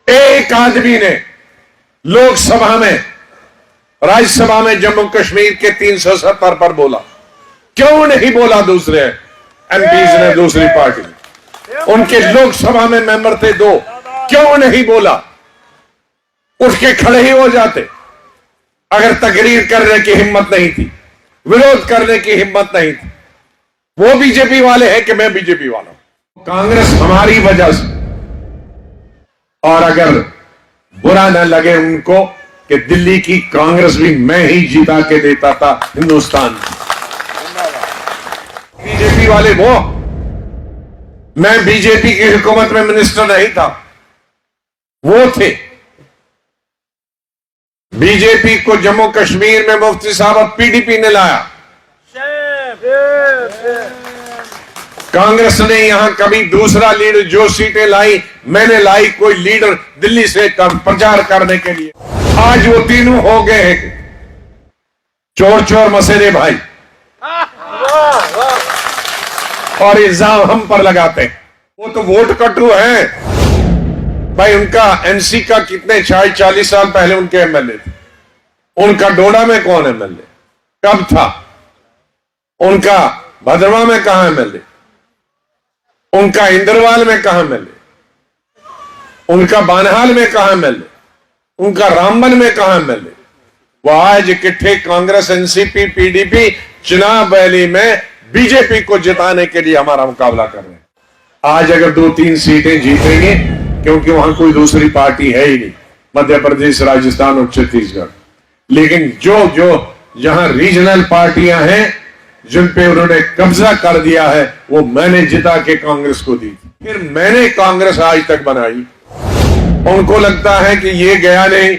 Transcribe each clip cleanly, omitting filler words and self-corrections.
एक आदमी ने लोकसभा में, राज्यसभा में जम्मू कश्मीर के 370 पर बोला, क्यों नहीं बोला दूसरे एमपीज ने, दूसरी पार्टी ने? उनके लोकसभा में मेंबर थे 2, क्यों नहीं बोला? उठ के खड़े ही हो जाते। अगर तकरीर करने की हिम्मत नहीं थी, विरोध करने की हिम्मत नहीं थी, वो बीजेपी वाले हैं कि मैं बीजेपी वाला हूं। कांग्रेस हमारी वजह से, और अगर बुरा न लगे उनको कि दिल्ली की कांग्रेस भी मैं ही जीता के देता था हिंदुस्तान। बीजेपी वाले वो, मैं बीजेपी की हुकूमत में मिनिस्टर नहीं था, वो थे। बीजेपी को जम्मू कश्मीर में मुफ्ती साहब पीडीपी ने लाया। कांग्रेस ने यहां कभी दूसरा लीडर, जो सीटें लाई मैंने लाई, कोई लीडर दिल्ली से प्रचार करने के लिए। आज वो तीनों हो गए हैं चोर चोर मसेरे भाई, और इल्जाम हम पर लगाते हैं। वो तो वोट कटरू हैं भाई। उनका एनसी का कितने 40 साल पहले उनके एमएलए थे। उनका डोडा में कौन एमएलए, कब था? उनका भद्रवा में कहां एमएलए? उनका इंद्रवाल में कहां एमएलए? उनका बानहाल में कहां एमएलए? उनका रामबन में कहां एमएलए? वो आज इकट्ठे कांग्रेस, एनसीपी, पीडीपी चुनाव रैली में बीजेपी को जिताने के लिए हमारा मुकाबला कर रहे हैं। आज अगर 2-3 सीटें जीतेंगे, क्योंकि वहां कोई दूसरी पार्टी है ही नहीं, मध्य प्रदेश, राजस्थान और छत्तीसगढ़। लेकिन जो जहां रीजनल पार्टियां हैं जिन पे उन्होंने कब्जा कर दिया है, वो मैंने जिता के कांग्रेस को दी। फिर मैंने कांग्रेस आज तक बनाई। उनको लगता है कि ये गया नहीं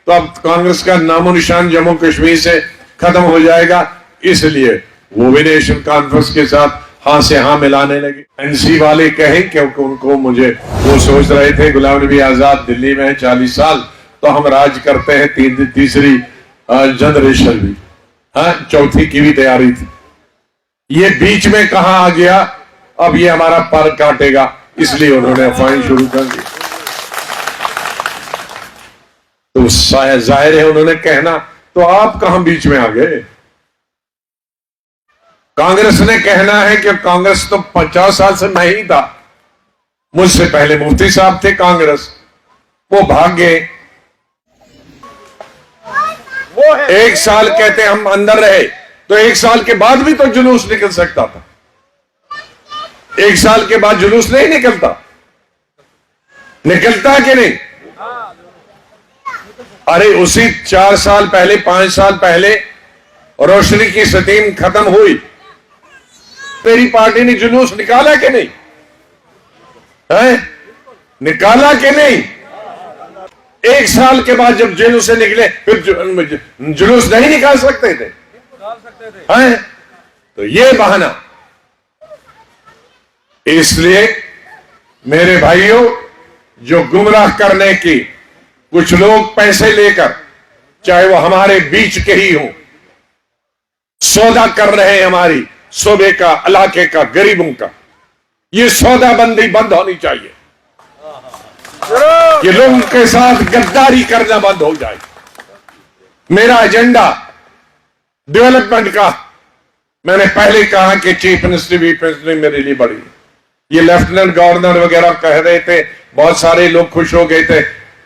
तो अब कांग्रेस का नामो निशान जम्मू कश्मीर से खत्म हो जाएगा, इसलिए वो भी नेशनल कॉन्फ्रेंस के साथ हां से हां मिलाने लगे। एनसी वाले कहें, क्योंकि उनको मुझे वो सोच रहे थे गुलाम नबी आजाद दिल्ली में 40 साल तो हम राज करते हैं, तीसरी जनरेशन भी, चौथी की भी तैयारी थी। ये बीच में कहां आ गया, अब ये हमारा पर काटेगा, इसलिए उन्होंने अफवाहें शुरू कर दी। तो जाहिर है उन्होंने कहना, तो आप कहां बीच में आ गए? कांग्रेस ने कहना है कि कांग्रेस तो 50 साल से मैं ही था, मुझसे पहले मुफ्ती साहब थे कांग्रेस, वो भाग गए। एक साल कहते हम अंदर रहे, तो 1 साल के बाद भी तो जुलूस निकल सकता था। 1 साल के बाद जुलूस नहीं निकलता? निकलता कि नहीं? अरे उसी 4 साल पहले, 5 साल पहले रोशनी की स्कीम खत्म हुई, तेरी पार्टी ने जुलूस निकाला कि नहीं? है निकाला कि नहीं? 1 साल के बाद जब जेल से निकले, फिर जुलूस नहीं निकाल सकते थे? हैं? तो ये बहाना। इसलिए मेरे भाइयों, जो गुमराह करने की कुछ लोग पैसे लेकर, चाहे वो हमारे बीच के ही हों, सौदा कर रहे हैं हमारी सूबे का, इलाके का, गरीबों का, ये सौदाबंदी बंद होनी चाहिए। ये लोगों के साथ गद्दारी करना बंद हो जाए। मेरा एजेंडा डेवलपमेंट का, मैंने पहले कहा कि चीफ मिनिस्टर मेरे लिए बड़ी, ये लेफ्टिनेंट गवर्नर वगैरह कह रहे थे, बहुत सारे लोग खुश हो गए थे।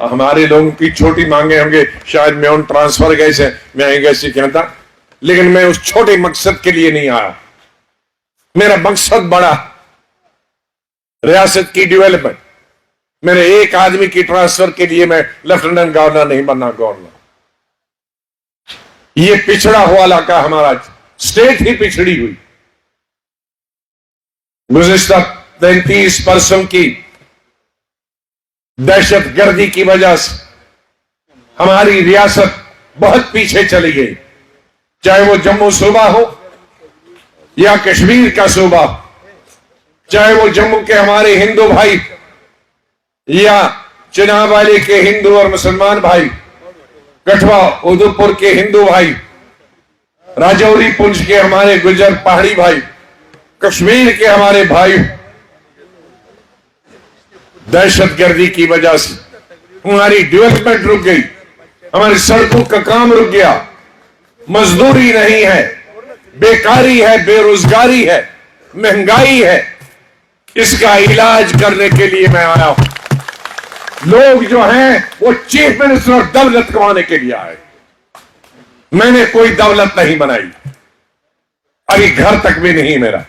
हमारे लोगों की छोटी मांगे होंगे, शायद मैं उन ट्रांसफर कैसे, मैं कैसे कहता, लेकिन मैं उस छोटे मकसद के लिए नहीं आया। मेरा मकसद बड़ा, रियासत की डेवलपमेंट। मैंने एक आदमी की ट्रांसफर के लिए मैं लेफ्टिनेंट गवर्नर नहीं बनना। गवर्नर, ये पिछड़ा हुआ इलाका, हमारा स्टेट ही पिछड़ी हुई। गुज़िश्ता 33% की दहशतगर्दी की वजह से हमारी रियासत बहुत पीछे चली गई। चाहे वो जम्मू सूबा हो या कश्मीर का सूबा, चाहे वो जम्मू के हमारे हिंदू भाई या चिनावाली के हिंदू और मुसलमान भाई, कठुआ उदयपुर के हिंदू भाई, राजौरी पुंछ के हमारे गुजर पहाड़ी भाई, कश्मीर के हमारे भाई, दहशतगर्दी की वजह से हमारी डेवलपमेंट रुक गई, हमारी सड़कों का काम रुक गया, मजदूरी नहीं है, बेकारी है, बेरोजगारी है, महंगाई है। इसका इलाज करने के लिए मैं आया हूं। लोग जो हैं वो चीफ मिनिस्टर और दौलत कमाने के लिए आए। मैंने कोई दौलत नहीं बनाई, अभी घर तक भी नहीं मेरा।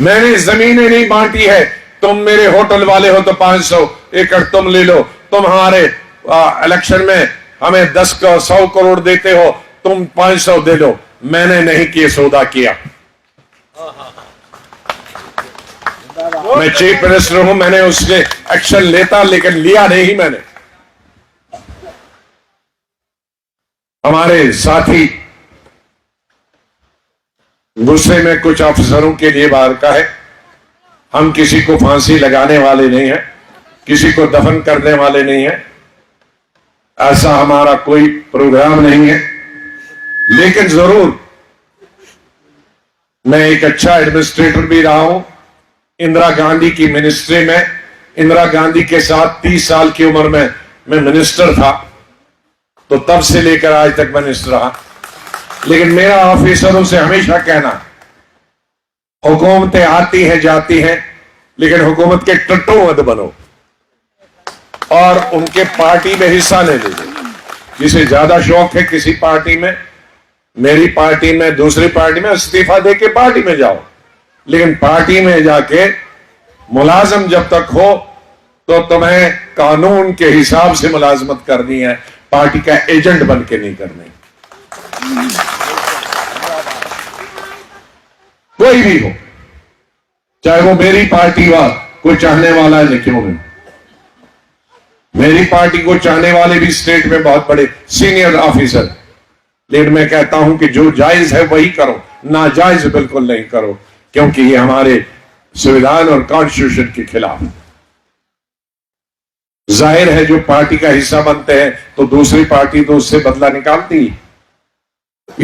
मैंने जमीनें नहीं बांटी है। तुम मेरे होटल वाले हो तो 500 एकड़ तुम ले लो, तुम हमारे इलेक्शन में हमें 100 करोड़ देते हो, तुम 500 दे लो। मैंने नहीं किए, सौदा किया। मैं चीफ मिनिस्टर हूं, मैंने उससे एक्शन लेता, लेकिन लिया नहीं मैंने। हमारे साथी गुस्से में कुछ अफसरों के लिए बाहर का है। हम किसी को फांसी लगाने वाले नहीं हैं, किसी को दफन करने वाले नहीं हैं, ऐसा हमारा कोई प्रोग्राम नहीं है। लेकिन जरूर मैं एक अच्छा एडमिनिस्ट्रेटर भी रहा हूं। इंदिरा गांधी की मिनिस्ट्री में, इंदिरा गांधी के साथ 30 साल की उम्र में मैं मिनिस्टर था, तो तब से लेकर आज तक मिनिस्टर रहा। लेकिन मेरा ऑफिसरों से हमेशा कहना, हुकूमतें आती हैं जाती हैं, लेकिन हुकूमत के टट्टू मत बनो और उनके पार्टी में हिस्सा नहीं लीजिए। जिसे ज्यादा शौक है किसी पार्टी में, मेरी पार्टी में, दूसरी पार्टी में, इस्तीफा दे के पार्टी में जाओ। लेकिन पार्टी में जाके मुलाजम जब तक हो तो तुम्हें कानून के हिसाब से मुलाजमत करनी है, पार्टी का एजेंट बन के नहीं करनी। कोई भी हो, चाहे वो मेरी पार्टी को चाहने वाला है क्यों नहीं। मेरी पार्टी को चाहने वाले भी स्टेट में बहुत बड़े सीनियर ऑफिसर, लेकिन मैं कहता हूं कि जो जायज है वही करो, नाजायज बिल्कुल नहीं करो, क्योंकि ये हमारे संविधान और कॉन्स्टिट्यूशन के खिलाफ। जाहिर है जो पार्टी का हिस्सा बनते हैं तो दूसरी पार्टी तो उससे बदला निकालती है।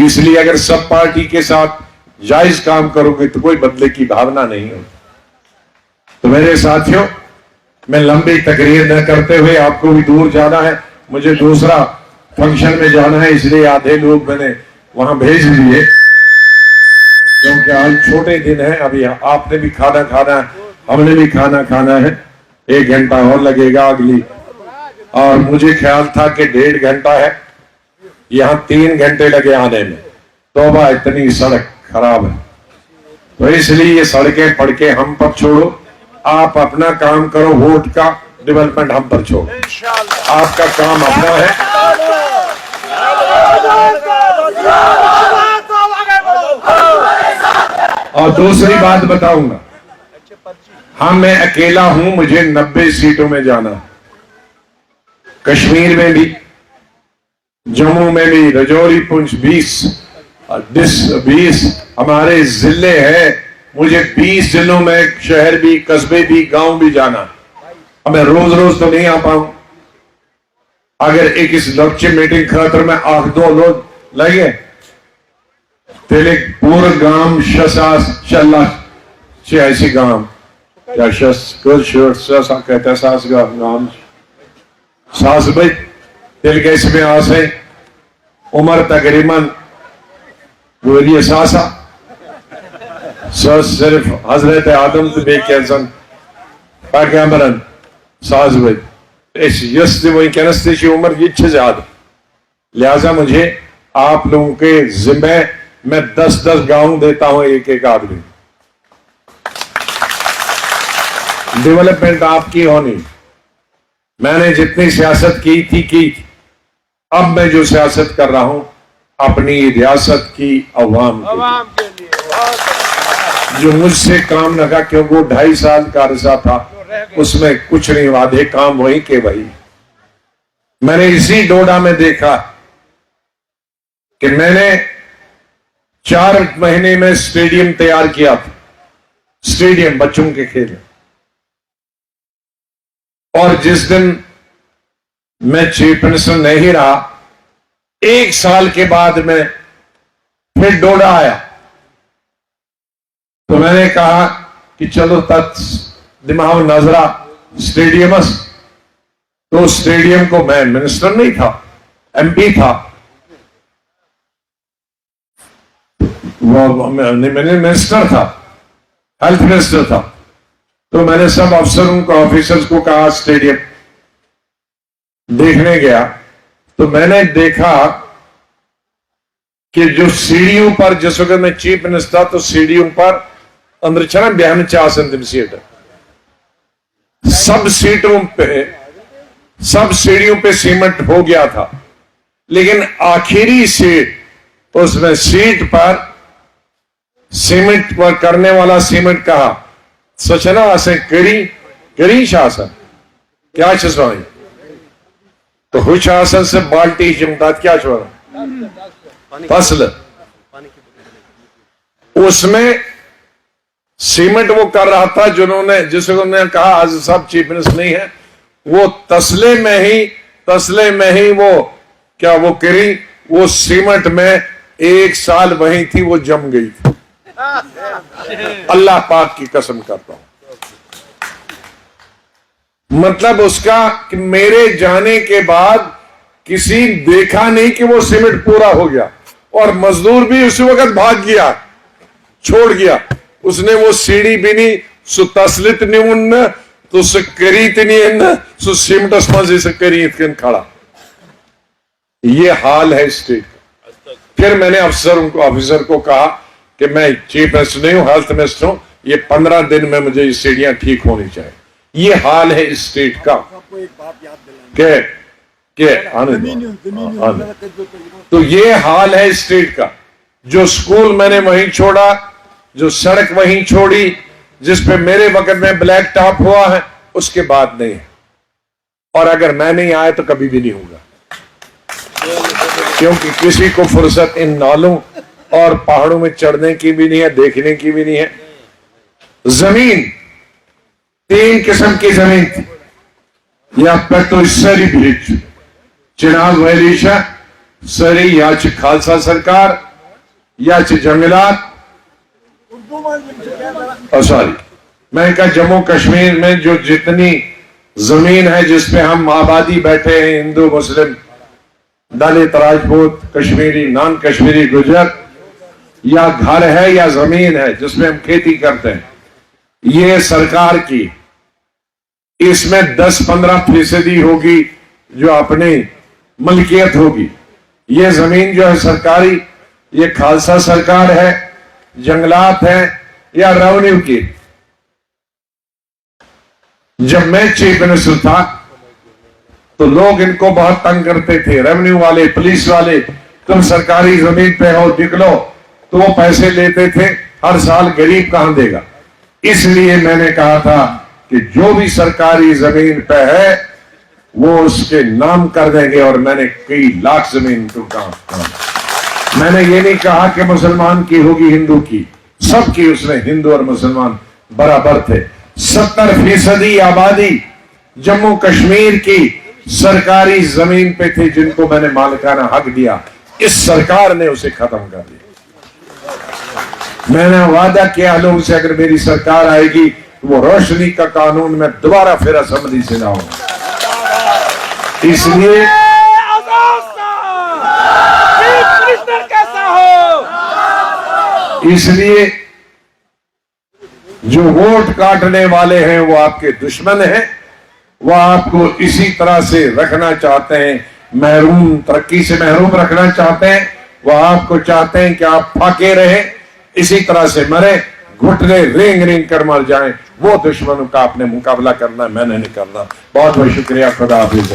इसलिए अगर सब पार्टी के साथ जायज काम करोगे तो कोई बदले की भावना नहीं होगी। तो मेरे साथियों, मैं लंबी तकरीर न करते हुए, आपको भी दूर जाना है, मुझे दूसरा फंक्शन में जाना है, इसलिए आधे लोग मैंने वहां भेज दिए, क्योंकि आज छोटे दिन है। अभी आपने भी खाना खाना है, हमने भी खाना खाना है, 1 घंटा और लगेगा अगली, और मुझे ख्याल था कि 1.5 घंटा है, यहां 3 घंटे लगे आने में। तौबा, इतनी सड़क खराब है। तो इसलिए ये सड़कें पड़ के हम पर छोड़ो, आप अपना काम करो, वोट का डेवलपमेंट हम पर छोड़ो। आपका काम अपना है। और दूसरी बात बताऊंगा, हाँ मैं अकेला हूं, मुझे 90 सीटों में जाना, कश्मीर में भी, जम्मू में भी, रजौरी, पुंछ 20 हमारे जिले हैं। मुझे 20 जिलों में, शहर भी, कस्बे भी, गांव भी जाना। अब मैं रोज रोज तो नहीं आ पाऊं। अगर एक इस लक्ष्य मीटिंग खातर में 8-2 लोग लगे, तेरे पूरे गांव ऐसी गांव क्या कहता सास गांव सास भाई तेल के इसमें आसे उम्र तकरीबन वो ये सासा सिर्फ हजरत आदम तो बेकन पैगंबरन साज भाई इस यस वही कहनस्ते की उम्र ये ज्यादा। लिहाजा मुझे आप लोगों के जिम्मे मैं 10-10 गांव देता हूं, एक आदमी। डेवलपमेंट आपकी होनी। मैंने जितनी सियासत की थी। अब मैं जो सियासत कर रहा हूं अपनी रियासत की अवाम के लिए। जो मुझसे काम लगा, क्योंकि वो 2.5 साल का अरसा था, उसमें कुछ नहीं, वादे काम वही के वही। मैंने इसी डोडा में देखा कि मैंने 4 महीने में स्टेडियम तैयार किया था, स्टेडियम बच्चों के खेल। और जिस दिन मैं चीफ मिनिस्टर नहीं रहा, 1 साल के बाद मैं फिर डोडा आया, तो मैंने कहा कि चलो तत् दिमाग नजरा स्टेडियम, तो स्टेडियम को मैं मिनिस्टर नहीं था, एमपी था, वो मैंने मिनिस्टर था, हेल्थ मिनिस्टर था। तो मैंने सब अफसरों को, ऑफिसर्स को कहा स्टेडियम देखने गया, तो मैंने देखा कि जो सीढ़ियों पर, जिस वक्त मैं चीफ मिनिस्टर, तो सीढ़ियों पर अंदर चना बयान आसन सीट, सब सीटों पे, सब सीढ़ियों पे सीमेंट हो गया था, लेकिन आखिरी सीट, उसमें सीट पर सीमेंट पर करने वाला सीमेंट कहा सोचना असे करी शासन क्या स्वामी, तो हुश आसन से बाल्टी जमदाद क्या छोड़ा फसल, उसमें सीमेंट वो कर रहा था, जिन्होंने जिसने कहा आज साहब चीफ मिनिस्टर नहीं है, वो तसले में ही वो क्या वो करी, वो सीमेंट में 1 साल वहीं थी, वो जम गई थी। अल्लाह पाक की कसम करता हूं, मतलब उसका कि मेरे जाने के बाद किसी देखा नहीं कि वो सीमेंट पूरा हो गया, और मजदूर भी उसी वक्त भाग गया, छोड़ गया, उसने वो सीढ़ी भी नहीं सु तसलित नहीं उन तो से करी नहीं सु सीमेंट से करी खड़ा। ये हाल है स्टेट का। फिर मैंने ऑफिसर को कहा कि मैं चीफ मिनिस्टर नहीं हूं, हेल्थ मिनिस्टर हूं, ये 15 दिन में मुझे ये सीढ़ियां ठीक होनी चाहिए। ये हाल है इस स्टेट का। तो ये हाल है स्टेट का। जो स्कूल मैंने वहीं छोड़ा, जो सड़क वहीं छोड़ी, जिस पे मेरे वक्त में ब्लैक टॉप हुआ है, उसके बाद नहीं है, और अगर मैं नहीं आया तो कभी भी नहीं होगा, क्योंकि किसी को फुर्सत इन नालों और पहाड़ों में चढ़ने की भी नहीं है, देखने की भी नहीं है। जमीन 3 किस्म की जमीन थी, या तो सरी ब्रिज चिनाब वैलीशा सरी, या खालसा सरकार, या जंगलात, सॉरी मैं कहा जम्मू कश्मीर में जो जितनी जमीन है जिसपे हम आबादी बैठे हैं, हिंदू मुस्लिम दलित राजपूत कश्मीरी नॉन कश्मीरी गुजर, या घर है या जमीन है जिसमें हम खेती करते हैं, ये सरकार की। इसमें 10-15% होगी जो अपनी मलकियत होगी। ये जमीन जो है सरकारी, ये खालसा सरकार है, जंगलात है, या रेवेन्यू की। जब मैं चीफ मिनिस्टर था तो लोग इनको बहुत तंग करते थे, रेवेन्यू वाले, पुलिस वाले, तुम सरकारी जमीन पे हो निकलो, तो वो पैसे लेते थे, हर साल गरीब कहां देगा। इसलिए मैंने कहा था कि जो भी सरकारी जमीन पे है वो उसके नाम कर देंगे, और मैंने कई लाख जमीन को कहा। मैंने ये नहीं कहा कि मुसलमान की होगी हिंदू की, सबकी, उसमें हिंदू और मुसलमान बराबर थे। 70% आबादी जम्मू कश्मीर की सरकारी जमीन पे थी, जिनको मैंने मालिकाना हक दिया। इस सरकार ने उसे खत्म कर दिया। मैंने वादा किया लोगों से, अगर मेरी सरकार आएगी तो वो रोशनी का कानून में दोबारा फिर असेंबली से लाऊंगा। इसलिए जो वोट काटने वाले हैं वो आपके दुश्मन हैं, वो आपको इसी तरह से रखना चाहते हैं, महरूम, तरक्की से महरूम रखना चाहते हैं। वो आपको चाहते हैं कि आप फाके रहें, इसी तरह से मरे, घुटने रेंग रेंग कर मर जाएं। वो दुश्मनों का आपने मुकाबला करना, मैंने नहीं करना। बहुत बहुत शुक्रिया। खुदा हाफिज़।